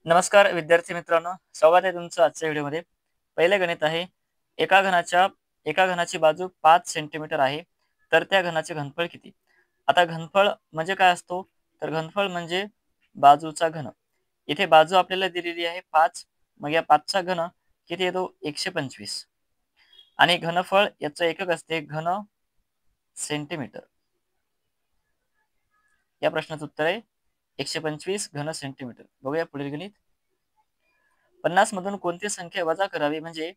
नमस्कार विद्यार्थी मित्रांनो, स्वागत आहे तुमचं आजच्या व्हिडिओमध्ये. पहिले गणित आहे. एका घनाची बाजू 5 सेंटीमीटर आहे, तर त्या घनाचे घनफळ किती? आता घनफळ म्हणजे काय असतो? तर घनफळ म्हणजे बाजूचा घन. इथे बाजू आपल्याला दिलेली आहे 5, मग या 5चा घन किती येतो? 125. आणि घनफळ याचं एकक असते घन सेंटीमीटर. या प्रश्नाचं उत्तर आहे 125 घन सेंटीमीटर. बघूया पुढील गणित. 50 मधून कोणती संख्या वजा करावी म्हणजे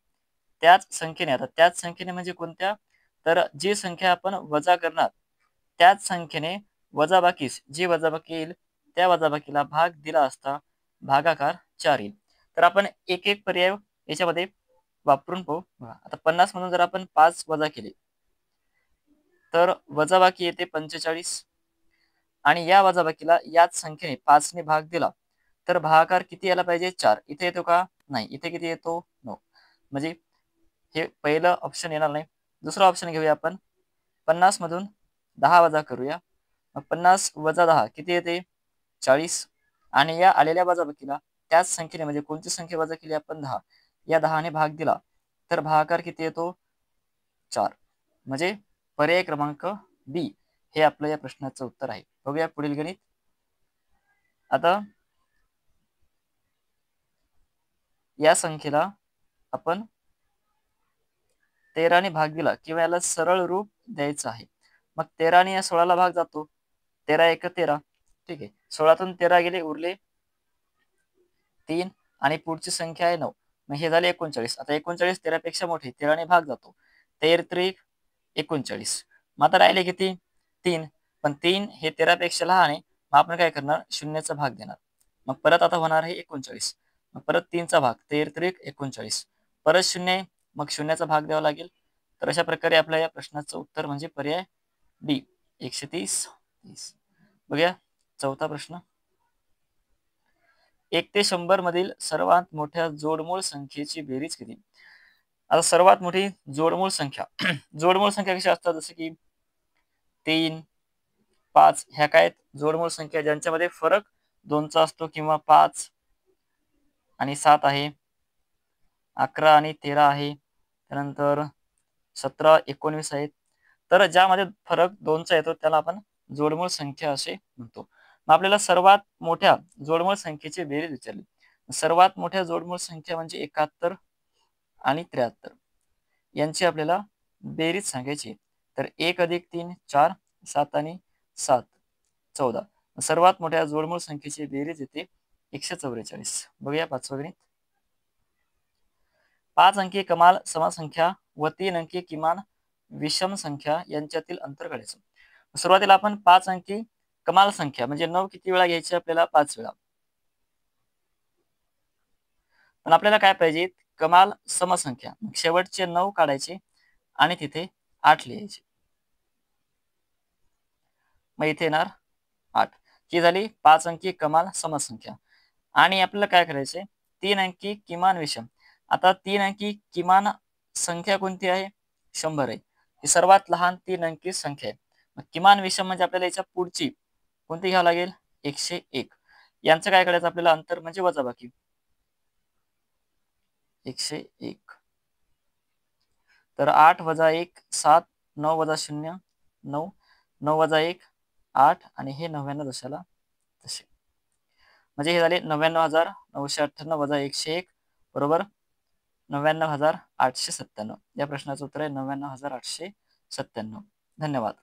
त्याच संख्येने म्हणजे कोणत्या? तर जी संख्या आपण वजा करणार त्याच संख्येने वजाबाकीस जी वजाबाकी येईल त्या वजाबाकीला भाग दिला असता भागाकार 4 येईल. तर आपण एक एक पर्याय याच्यामध्ये वापरून पाहू. बघा, आता 50 मधून जर आपण 5 वजा केले तर वजाबाकी येते 45. आणि या वजाबाकीला याच संख्येने 5 ने भाग दिला तर भागाकार किती यायला पाहिजे? 4. इथे येतो का? नाही. इथे किती येतो? 9. म्हणजे हे पहिलं ऑप्शन येणार नाही. दुसरा ऑप्शन घेऊया आपण. 50 मधून 10 वजा करूया. मग 50 वजा 10 किती येते? 40. आणि या आलेल्या वजाबाकीला त्याच संख्येने म्हणजे कोणती संख्या वजा केली आपण? 10. या 10 ने भाग दिला तर भागाकार किती येतो? 4. म्हणजे पर्याय क्रमांक बी हे आपलं या प्रश्नाचं उत्तर आहे. बघूया पुढील गणित. आता या संख्येला आपण 13 ने भाग दिला किंवा याला सरळ रूप द्यायचं आहे. मग 13 ने या 16ला भाग जातो. 13 एक 13. ठीक आहे. 16तून 13 गेले, उरले 3 आणि पुढची संख्या आहे 9. मग हे झाले 39. आता 39 13 पेक्षा मोठे. 13 ने भाग जातो. 13 त्रिक 39. मग आता राहिले किती? 3. पण 3 हे 13 पेक्षा लहान आहे. मग आपण काय करणार? शून्याचा भाग देणार. मग परत आता होणार आहे 39. मग परत 3चा भाग. 13 त्रिक 39. परत 0 आहे. मग शून्याचा भाग द्यावा लागेल. तर अशा प्रकारे आपल्या या प्रश्नाचं उत्तर म्हणजे पर्याय डी 130. बघूया चौथा प्रश्न. 1 ते 100 मधील सर्वात मोठ्या जोडमूळ संख्येची बेरीज किती? आता सर्वात मोठी जोडमूळ संख्या जोडमूळ संख्या कशा असतात? जसे की 3, 5 ह्या काय जोडमूळ संख्या ज्यांच्यामध्ये फरक 2चा असतो किंवा 5 आणि 7 आहे, 11 आणि 13 आहे, त्यानंतर 17, 19 आहेत. तर ज्यामध्ये फरक 2चा येतो त्याला आपण जोडमूळ संख्या असे म्हणतो. मग आपल्याला सर्वात मोठ्या जोडमूळ संख्येची बेरीज विचारली. सर्वात मोठ्या जोडमूळ संख्या म्हणजे 71 आणि 73 यांची आपल्याला बेरीज सांगायची. तर 1 अधिक 3 4, 7 आणि 7 14. सर्वात मोठ्या जोडमूळ संख्येची बेरीज येते 144. बघूया पाचवं गणित. 5 अंकी कमाल समसंख्या व 3 अंकी किमान विषम संख्या यांच्यातील अंतर काढायचं. सुरुवातीला आपण 5 अंकी कमाल संख्या म्हणजे 9 किती वेळा घ्यायची? आपल्याला 5 वेळा. पण आपल्याला काय पाहिजे? कमाल समसंख्या. शेवटचे 9 काढायचे आणि तिथे 8 लिहायचे. मग इथे येणार 8. ही झाली 5 अंकी कमाल समसंख्या. आणि आपल्याला काय करायचंय? 3 अंकी किमान विषम. आता 3 अंकी किमान संख्या कोणती आहे? 100 आहे. ही सर्वात लहान 3 अंकी संख्या आहे. मग किमान विषम म्हणजे आपल्याला याच्या पुढची कोणती घ्यावी लागेल? 101. यांचं काय करायचं आपल्याला? अंतर म्हणजे वजाबाकी. 101. तर 8 वजा 1 7, 9 वजा 0 9, 9 वजा 1 8 आणि हे 99 दशाला तसे. म्हणजे हे झाले 99,998 वजा 101 बरोबर 99,897. या प्रश्नाचं उत्तर आहे 99,897. धन्यवाद.